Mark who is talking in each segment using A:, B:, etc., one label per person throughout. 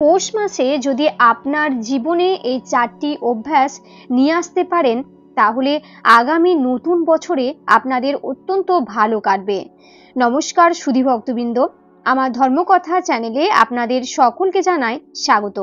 A: পৌষ মাসে যদি আপনার জীবনে এই 4টি অভ্যাস নিয়ে আসতে পারেন, তাহলে আগামী নতুন বছরে আপনাদের অত্যন্ত ভালো কাটবে। নমস্কার সুধী ভক্তবৃন্দ, আমার ধর্মকথা চ্যানেলে আপনাদের সকলকে জানাই স্বাগত।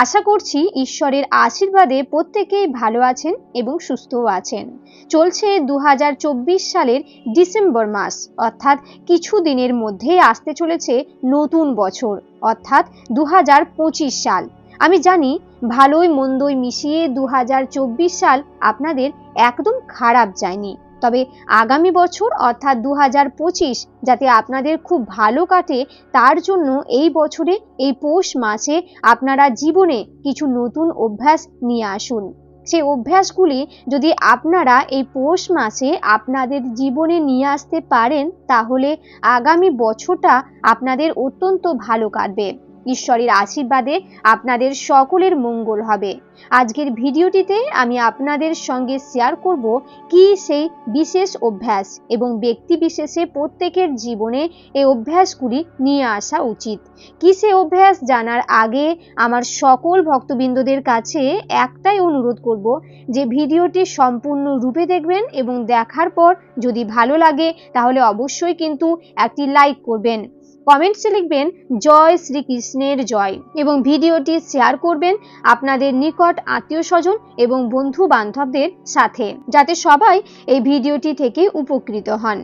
A: আশা করছি ঈশ্বরের আশীর্বাদে প্রত্যেকেই ভালো আছেন এবং সুস্থও আছেন। চলছে 2024 সালের ডিসেম্বর মাস, অর্থাৎ কিছু দিনের মধ্যেই আসতে চলেছে নতুন বছর, অর্থাৎ 2025 সাল। আমি জানি ভালোই মন্দই মিশিয়ে 2024 সাল আপনাদের একদম খারাপ যায়নি, তবে আগামী বছর অর্থাৎ 2025 যাতে আপনাদের খুব ভালো কাটে, তার জন্য এই বছরে এই পৌষ মাসে আপনারা জীবনে কিছু নতুন অভ্যাস নিয়ে আসুন। সেই অভ্যাসগুলি যদি আপনারা এই পৌষ মাসে আপনাদের জীবনে নিয়ে আসতে পারেন, তাহলে আগামী বছরটা আপনাদের অত্যন্ত ভালো কাটবে। ঈশ্বরের আশীর্বাদে আপনাদের সকলের মঙ্গল হবে। আজকের ভিডিওটিতে আমি আপনাদের সঙ্গে শেয়ার করব কি সেই বিশেষ অভ্যাস এবং ব্যক্তি বিশেষে প্রত্যেকের জীবনে এই অভ্যাসগুলি নিয়ে আসা উচিত। কি সেই অভ্যাস জানার আগে আমার সকল ভক্তবৃন্দদের কাছে একটাই অনুরোধ করব যে ভিডিওটি সম্পূর্ণ রূপে দেখবেন এবং দেখার পর যদি ভালো লাগে তাহলে অবশ্যই কিন্তু একটি লাইক করবেন, কমেন্টসে লিখবেন জয় শ্রীকৃষ্ণের জয় এবং ভিডিওটি শেয়ার করবেন আপনাদের নিকট আত্মীয় স্বজন এবং বন্ধু বান্ধবদের সাথে, যাতে সবাই এই ভিডিওটি থেকে উপকৃত হন।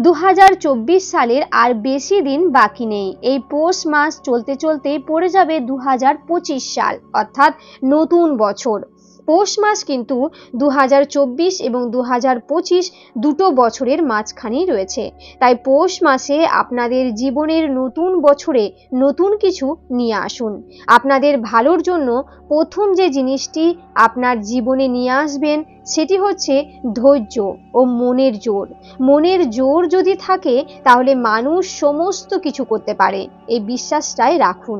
A: 2024 সালের আর বেশি দিন বাকি নেই। এই পৌষ মাস চলতে চলতে পড়ে যাবে 2025 সাল, অর্থাৎ নতুন বছর। পৌষ মাস কিন্তু 2024 এবং 2025 দুটো বছরের মাঝখানেই রয়েছে। তাই পৌষ মাসে আপনাদের জীবনের নতুন বছরে নতুন কিছু নিয়ে আসুন। আপনাদের ভালোর জন্য প্রথম যে জিনিসটি আপনার জীবনে নিয়ে আসবেন সেটি হচ্ছে ধৈর্য ও মনের জোর। মনের জোর যদি থাকে তাহলে মানুষ সমস্ত কিছু করতে পারে, এই বিশ্বাসটাই রাখুন।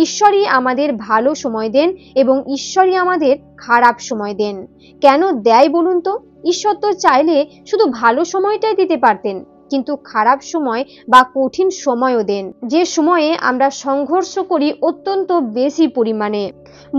A: ঈশ্বরই আমাদের ভালো সময় দেন এবং ঈশ্বরই আমাদের খারাপ সময় দেন। কেন দেয় বলুন তো? ঈশ্বর তো চাইলে শুধু ভালো সময়টাই দিতে পারতেন, কিন্তু খারাপ সময় বা কঠিন সময়ও দেন, যে সময়ে আমরা সংঘর্ষ করি অত্যন্ত বেশি পরিমাণে।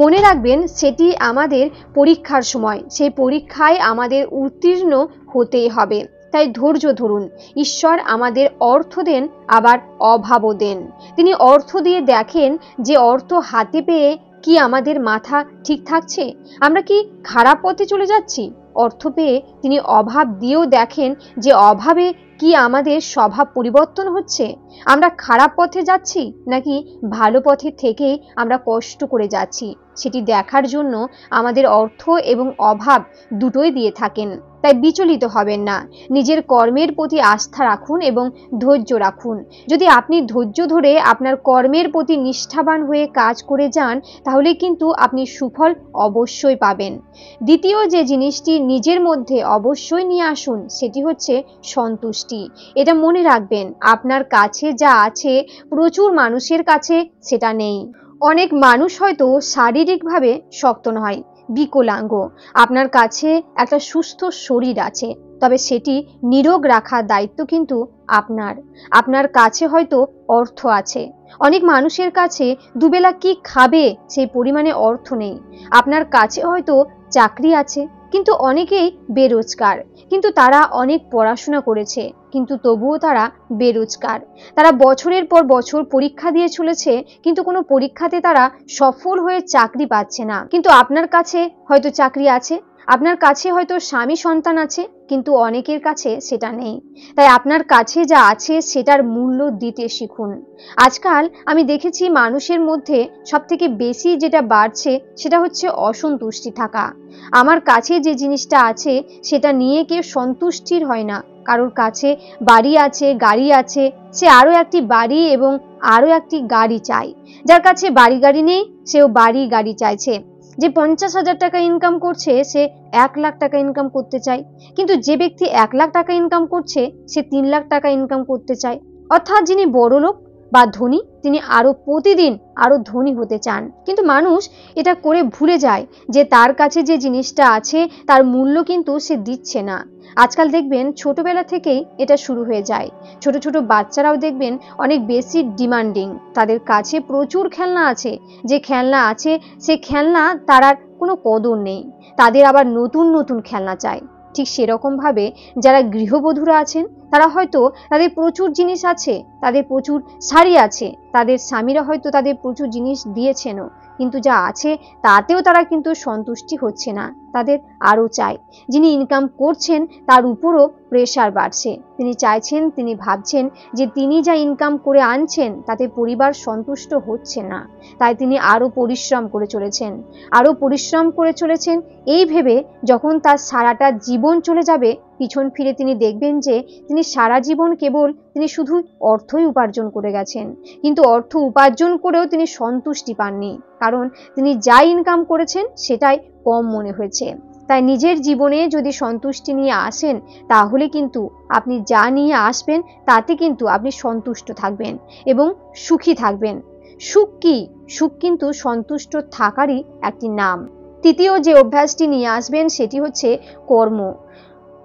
A: মনে রাখবেন সেটি আমাদের পরীক্ষার সময়, সেই পরীক্ষায় আমাদের উত্তীর্ণ হতেই হবে। তাই ধৈর্য ধরুন। ঈশ্বর আমাদের অর্থ দেন, আবার অভাবও দেন। তিনি অর্থ দিয়ে দেখেন যে অর্থ হাতে পেয়ে কি আমাদের মাথা ঠিক থাকছে, আমরা কি খারাপ পথে চলে যাচ্ছি। অর্থ পেয়ে তিনি অভাব দিয়েও দেখেন যে অভাবে কি আমাদের স্বভাব পরিবর্তন হচ্ছে, আমরা খারাপ পথে যাচ্ছি নাকি ভালো পথে থেকে আমরা কষ্ট করে যাচ্ছি। সেটি দেখার জন্য আমাদের অর্থ এবং অভাব দুটোই দিয়ে থাকেন। তাই বিচলিত হবেন না, নিজের কর্মের প্রতি আস্থা রাখুন এবং ধৈর্য রাখুন। যদি আপনি ধৈর্য ধরে আপনার কর্মের প্রতি নিষ্ঠাবান হয়ে কাজ করে যান, তাহলে কিন্তু আপনি সুফল অবশ্যই পাবেন। দ্বিতীয় যে জিনিসটি নিজের মধ্যে অবশ্যই নিয়ে আসুন সেটি হচ্ছে সন্তুষ্টি। এটা মনে রাখবেন, আপনার কাছে যা আছে প্রচুর মানুষের কাছে সেটা নেই। অনেক মানুষ হয়তো শারীরিকভাবে শক্ত নয়, বিকলাঙ্গ, আপনার কাছে একটা সুস্থ শরীর আছে, তবে সেটি নিরোগ রাখার দায়িত্ব কিন্তু আপনার। আপনার কাছে হয়তো অর্থ আছে, অনেক মানুষের কাছে দুবেলা কি খাবে সেই পরিমাণে অর্থ নেই। আপনার কাছে হয়তো চাকরি আছে, কিন্তু অনেকেই বেরোজগার, কিন্তু তারা অনেক পড়াশোনা করেছে, কিন্তু তবুও তারা বেরোজগার। তারা বছরের পর বছর পরীক্ষা দিয়ে চলেছে, কিন্তু কোনো পরীক্ষাতে তারা সফল হয়ে চাকরি পাচ্ছে না। কিন্তু আপনার কাছে হয়তো চাকরি আছে, আপনার কাছে হয়তো স্বামী সন্তান আছে, কিন্তু অনেকের কাছে সেটা নেই। তাই আপনার কাছে যা আছে সেটার মূল্য দিতে শিখুন। আজকাল আমি দেখেছি মানুষের মধ্যে সবথেকে বেশি যেটা বাড়ছে সেটা হচ্ছে অসন্তুষ্টি থাকা। আমার কাছে যে জিনিসটা আছে সেটা নিয়ে কেউ সন্তুষ্টির হয় না। কারোর কাছে বাড়ি আছে, গাড়ি আছে, সে আরো একটি বাড়ি এবং আরো একটি গাড়ি চায়। যার কাছে বাড়ি গাড়ি নেই সেও বাড়ি গাড়ি চাইছে। যে 50,000 টাকা ইনকাম করছে সে 1 লাখ টাকা ইনকাম করতে চায়, কিন্তু যে ব্যক্তি 1 লাখ টাকা ইনকাম করছে সে 3 লাখ টাকা ইনকাম করতে চায়। অর্থাৎ যিনি বড় লোক বা ধনী, তিনি আরো প্রতিদিন আরো ধনী হতে চান। কিন্তু মানুষ এটা করে ভুলে যায় যে তার কাছে যে জিনিসটা আছে তার মূল্য কিন্তু সে দিচ্ছে না। আজকাল দেখবেন ছোটবেলা থেকেই এটা শুরু হয়ে যায়। ছোট ছোট বাচ্চারাও দেখবেন অনেক বেশি ডিমান্ডিং, তাদের কাছে প্রচুর খেলনা আছে, যে খেলনা আছে সে খেলনা তার আর কোনো কদর নেই, তাদের আবার নতুন নতুন খেলনা চাই। ঠিক সেরকম ভাবে যারা গৃহবধূরা আছেন তারা হয়তো তাদের প্রচুর জিনিস আছে, তাদের প্রচুর শাড়ি আছে, তাদের স্বামীরা হয়তো তাদের প্রচুর জিনিস দিয়েছেনও, কিন্তু যা আছে তাতেও তারা কিন্তু সন্তুষ্টি হচ্ছে না, তাদের আরো চাই। যিনি ইনকাম করছেন তার উপরও প্রেশার বাড়ছে, তিনি চাইছেন, তিনি ভাবছেন যে তিনি যা ইনকাম করে আনছেন তাতে পরিবার সন্তুষ্ট হচ্ছে না, তাই তিনি আরো পরিশ্রম করে চলেছেন, আরো পরিশ্রম করে চলেছেন। এই ভেবে যখন তার সারাটা জীবন চলে যাবে, পিছন ফিরে তিনি দেখবেন যে তিনি সারা জীবন কেবল তিনি শুধু অর্থই উপার্জন করে গেছেন, কিন্তু অর্থ উপার্জন করেও তিনি সন্তুষ্টি পাননি, কারণ তিনি যা ইনকাম করেছেন সেটাই কম মনে হয়েছে। তাই নিজের জীবনে যদি সন্তুষ্টি নিয়ে আসেন, তাহলে কিন্তু আপনি যা নিয়ে আসবেন তাতে কিন্তু আপনি সন্তুষ্ট থাকবেন এবং সুখী থাকবেন। সুখ কি? সুখ কিন্তু সন্তুষ্ট থাকারই একটি নাম। তৃতীয় যে অভ্যাসটি নিয়ে আসবেন সেটি হচ্ছে কর্ম।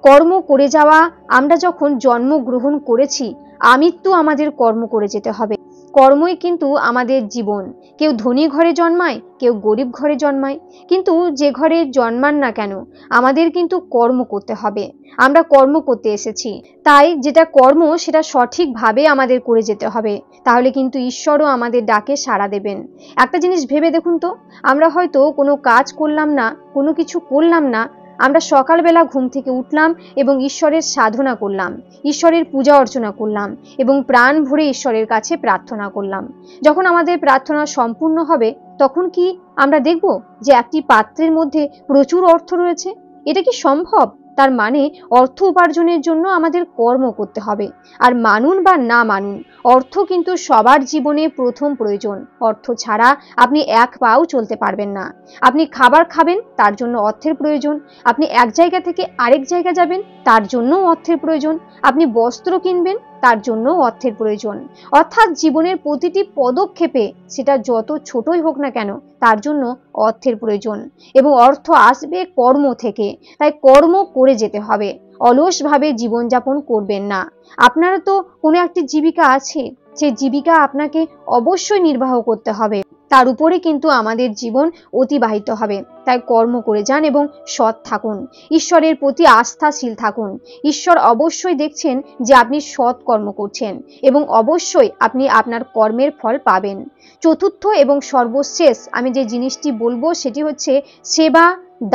A: কর্ম করে যাওয়া। আমরা যখন জন্মগ্রহণ করেছি, আমৃত্যু আমাদের কর্ম করে যেতে হবে। কর্মই কিন্তু আমাদের জীবন। কেউ ধনী ঘরে জন্মায়, কেউ গরিব ঘরে জন্মায়, কিন্তু যে ঘরে জন্মান না কেন আমাদের কিন্তু কর্ম করতে হবে। আমরা কর্ম করতে এসেছি, তাই যেটা কর্ম সেটা সঠিকভাবে আমাদের করে যেতে হবে, তাহলে কিন্তু ঈশ্বরও আমাদের ডাকে সাড়া দেবেন। একটা জিনিস ভেবে দেখুন তো, আমরা হয়তো কোনো কাজ করলাম না, কোনো কিছু করলাম না, আমরা সকালবেলা ঘুম থেকে উঠলাম এবং ঈশ্বরের সাধনা করলাম, ঈশ্বরের পূজা অর্চনা করলাম এবং প্রাণ ভরে ঈশ্বরের কাছে প্রার্থনা করলাম। যখন আমাদের প্রার্থনা সম্পূর্ণ হবে, তখন কি আমরা দেখব যে একটি পাত্রের মধ্যে প্রচুর অর্থ রয়েছে? এটা কি সম্ভব? তার মানে অর্থ উপার্জনের জন্য আমাদের কর্ম করতে হবে। আর মানুন বা না মানুন, অর্থ কিন্তু সবার জীবনে প্রথম প্রয়োজন। অর্থ ছাড়া আপনি এক পাও চলতে পারবেন না। আপনি খাবার খাবেন, তার জন্য অর্থের প্রয়োজন। আপনি এক জায়গা থেকে আরেক জায়গা যাবেন, তার জন্যও অর্থের প্রয়োজন। আপনি বস্ত্র কিনবেন, তার জন্য অর্থের প্রয়োজন। অর্থাৎ জীবনের প্রতিটি পদক্ষেপে, সেটা যত ছোটই হোক না কেন, তার জন্য অর্থের প্রয়োজন এবং অর্থ আসবে কর্ম থেকে। তাই কর্ম করে যেতে হবে, অলসভাবে জীবনযাপন করবেন না। আপনারা তো কোনো একটি জীবিকা আছে, সেই জীবিকা আপনাকে অবশ্যই নির্বাহ করতে হবে, তার উপরে কিন্তু আমাদের জীবন অতিবাহিত হবে। তাই কর্ম করে যান এবং সৎ থাকুন, ঈশ্বরের প্রতি আস্থাশীল থাকুন। ঈশ্বর অবশ্যই দেখছেন যে আপনি সৎ কর্ম করছেন এবং অবশ্যই আপনি আপনার কর্মের ফল পাবেন। চতুর্থ এবং সর্বশেষ আমি যে জিনিসটি বলবো সেটি হচ্ছে সেবা,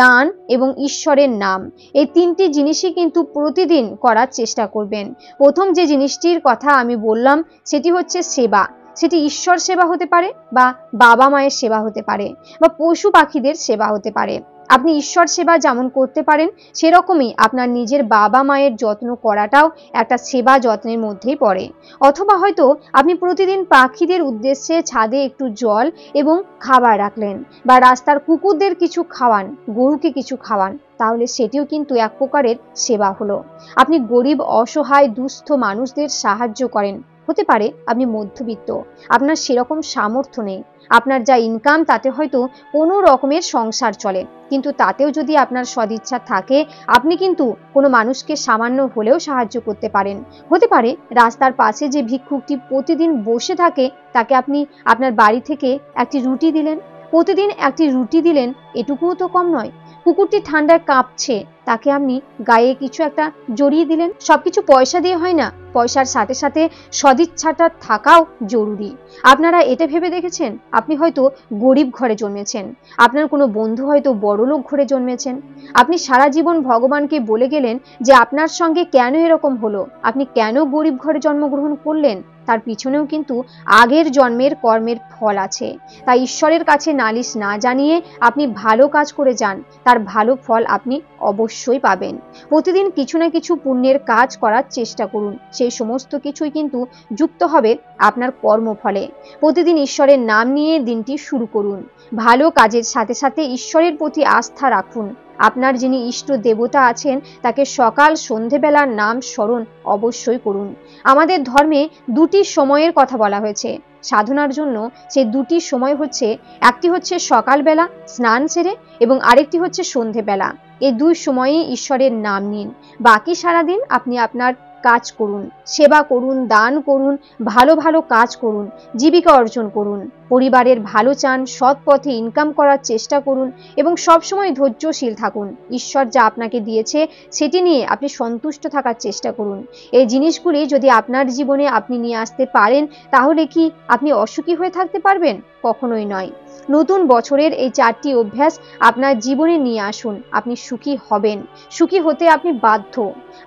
A: দান এবং ঈশ্বরের নাম। এই তিনটি জিনিসই কিন্তু প্রতিদিন করার চেষ্টা করবেন। প্রথম যে জিনিসটির কথা আমি বললাম সেটি হচ্ছে সেবা। সেটি ঈশ্বর সেবা হতে পারে, বা বাবা মায়ের সেবা হতে পারে, বা পশু পাখিদের সেবা হতে পারে। আপনি ঈশ্বর সেবা যেমন করতে পারেন, সেরকমই আপনার নিজের বাবা মায়ের যত্ন করাটাও একটা সেবা যত্নের মধ্যেই পড়ে। অথবা হয়তো আপনি প্রতিদিন পাখিদের উদ্দেশ্যে ছাদে একটু জল এবং খাবার রাখলেন, বা রাস্তার কুকুরদের কিছু খাওয়ান, গরুকে কিছু খাওয়ান, তাহলে সেটিও কিন্তু এক প্রকারের সেবা হলো। আপনি গরিব, অসহায়, দুস্থ মানুষদের সাহায্য করেন। হতে পারে আপনি মধ্যবিত্ত, আপনার সেরকম সামর্থ্য নেই, আপনার যা ইনকাম তাতে হয়তো কোনো রকমের সংসার চলে, কিন্তু তাতেও যদি আপনার সদিচ্ছা থাকে, আপনি কিন্তু কোনো মানুষকে সামান্য হলেও সাহায্য করতে পারেন। হতে পারে রাস্তার পাশে যে ভিক্ষুকটি প্রতিদিন বসে থাকে, তাকে আপনি আপনার বাড়ি থেকে একটি রুটি দিলেন, প্রতিদিন একটি রুটি দিলেন, এটুকুও তো কম নয়। কুকুরটি ঠান্ডায় কাঁপছে, তাকে আপনি গায়ে কিছু একটা জড়িয়ে দিলেন। সবকিছু পয়সা দিয়ে হয় না, পয়সার সাথে সাথে সদিচ্ছাটা থাকাও জরুরি। আপনারা এটা ভেবে দেখেছেন, আপনি হয়তো গরিব ঘরে জন্মেছেন, আপনার কোনো বন্ধু হয়তো বড়লোক ঘরে জন্মেছেন, আপনি সারা জীবন ভগবানকে বলে গেলেন যে আপনার সঙ্গে কেন এরকম হলো, আপনি কেন গরিব ঘরে জন্মগ্রহণ করলেন, তার পিছনেও কিন্তু আগের জন্মের কর্মের ফল আছে। তাই ঈশ্বরের কাছে নালিশ না জানিয়ে আপনি ভালো কাজ করে যান, তার ভালো ফল আপনি অবশ্যই অবশ্যই পাবেন। প্রতিদিন কিছু না কিছু পুণ্যের কাজ করার চেষ্টা করুন, সেই সমস্ত কিছুই কিন্তু যুক্ত হবে আপনার কর্মফলে। প্রতিদিন ঈশ্বরের নাম নিয়ে দিনটি শুরু করুন। ভালো কাজের সাথে সাথে ঈশ্বরের প্রতি আস্থা রাখুন। আপনার যিনি ইষ্ট দেবতা আছেন তাকে সকাল সন্ধেবেলার নাম স্মরণ অবশ্যই করুন। আমাদের ধর্মে দুটি সময়ের কথা বলা হয়েছে সাধনার জন্য। সেই দুটি সময় হচ্ছে, একটি হচ্ছে সকালবেলা স্নান সেরে এবং আরেকটি হচ্ছে সন্ধেবেলা। এই দুই সময়েই ঈশ্বরের নাম নিন। বাকি সারাদিন আপনি আপনার কাজ করুন, সেবা করুন, দান করুন, ভালো ভালো কাজ করুন, জীবিকা অর্জন করুন, পরিবারের ভালো চান, সৎ পথে ইনকাম করার চেষ্টা করুন এবং সবসময় ধৈর্যশীল থাকুন। ঈশ্বর যা আপনাকে দিয়েছে সেটি নিয়ে আপনি সন্তুষ্ট থাকার চেষ্টা করুন। এই জিনিসগুলি যদি আপনার জীবনে আপনি নিয়ে আসতে পারেন তাহলে কি আপনি অসুখী হয়ে থাকতে পারবেন? কখনোই নয়। নতুন বছরের এই 4টি অভ্যাস আপনার জীবনে নিয়ে আসুন, আপনি সুখী হবেন। সুখী হতে আপনি বাধ্য।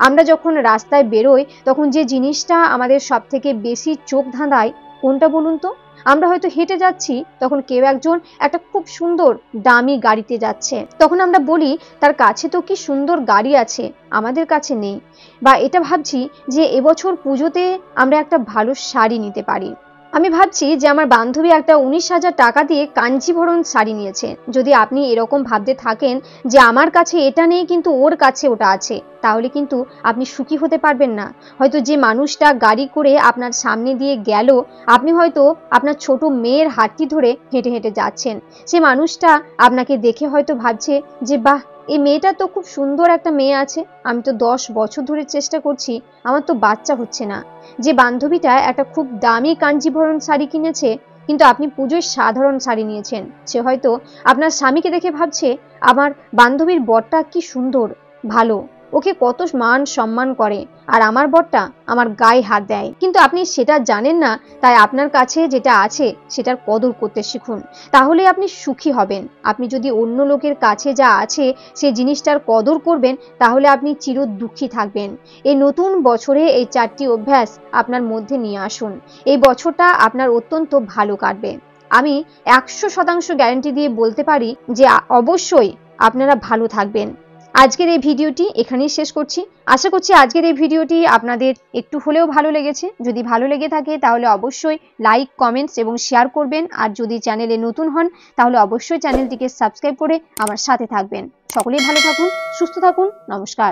A: আমরা যখন রাস্তায় বেরোই তখন যে জিনিসটা আমাদের সব থেকে বেশি চোখ ধাঁধায় কোনটা বলুন তো? আমরা হয়তো হেঁটে যাচ্ছি, তখন কেউ একজন একটা খুব সুন্দর দামি গাড়িতে যাচ্ছে, তখন আমরা বলি তার কাছে তো কি সুন্দর গাড়ি আছে, আমাদের কাছে নেই। বা এটা ভাবছি যে এবছর পুজোতে আমরা একটা ভালো শাড়ি নিতে পারি। আমি ভাবছি যে আমার বান্ধবী একটা 19,000 টাকা দিয়ে কাঞ্জিভরণ শাড়ি নিয়েছে। যদি আপনি এরকম ভাবতে থাকেন যে আমার কাছে এটা নেই কিন্তু ওর কাছে ওটা আছে, তাহলে কিন্তু আপনি সুখী হতে পারবেন না। হয়তো যে মানুষটা গাড়ি করে আপনার সামনে দিয়ে গেল, আপনি হয়তো আপনার ছোট মেয়ের হাতটি ধরে হেঁটে হেঁটে যাচ্ছেন। সে মানুষটা আপনাকে দেখে হয়তো ভাবছে যে বাহ, এই মেয়েটা তো খুব সুন্দর একটা মেয়ে আছে, আমি তো 10 বছর ধরে চেষ্টা করছি, আমার তো বাচ্চা হচ্ছে না। যে বান্ধবীটা একটা খুব দামি কাঞ্জিভরণ শাড়ি কিনেছে কিন্তু আপনি পুজোয় সাধারণ শাড়ি নিয়েছেন, সে হয়তো আপনার স্বামীকে দেখে ভাবছে আমার বান্ধবীর বরটা কি সুন্দর, ভালো, ওকে কত মান সম্মান করে, আর আমার বরটা আমার গায়ে হাত দেয়। কিন্তু আপনি সেটা জানেন না, তাই আপনার কাছে যেটা আছে সেটার কদর করতে শিখুন, তাহলে আপনি সুখী হবেন। আপনি যদি অন্য লোকের কাছে যা আছে সেই জিনিসটার কদর করবেন তাহলে আপনি চির দুঃখী থাকবেন। এই নতুন বছরে এই 4টি অভ্যাস আপনার মধ্যে নিয়ে আসুন। এই বছরটা আপনার অত্যন্ত ভালো কাটবে। আমি 100% গ্যারান্টি দিয়ে বলতে পারি যে অবশ্যই আপনারা ভালো থাকবেন। আজকের এই ভিডিওটি এখানেই শেষ করছি। আশা করছি আজকের এই ভিডিওটি আপনাদের একটু হলেও ভালো লেগেছে। যদি ভালো লেগে থাকে তাহলে অবশ্যই লাইক, কমেন্টস এবং শেয়ার করবেন। আর যদি চ্যানেলে নতুন হন তাহলে অবশ্যই চ্যানেলটিকে সাবস্ক্রাইব করে আমার সাথে থাকবেন। সকলেই ভালো থাকুন, সুস্থ থাকুন। নমস্কার।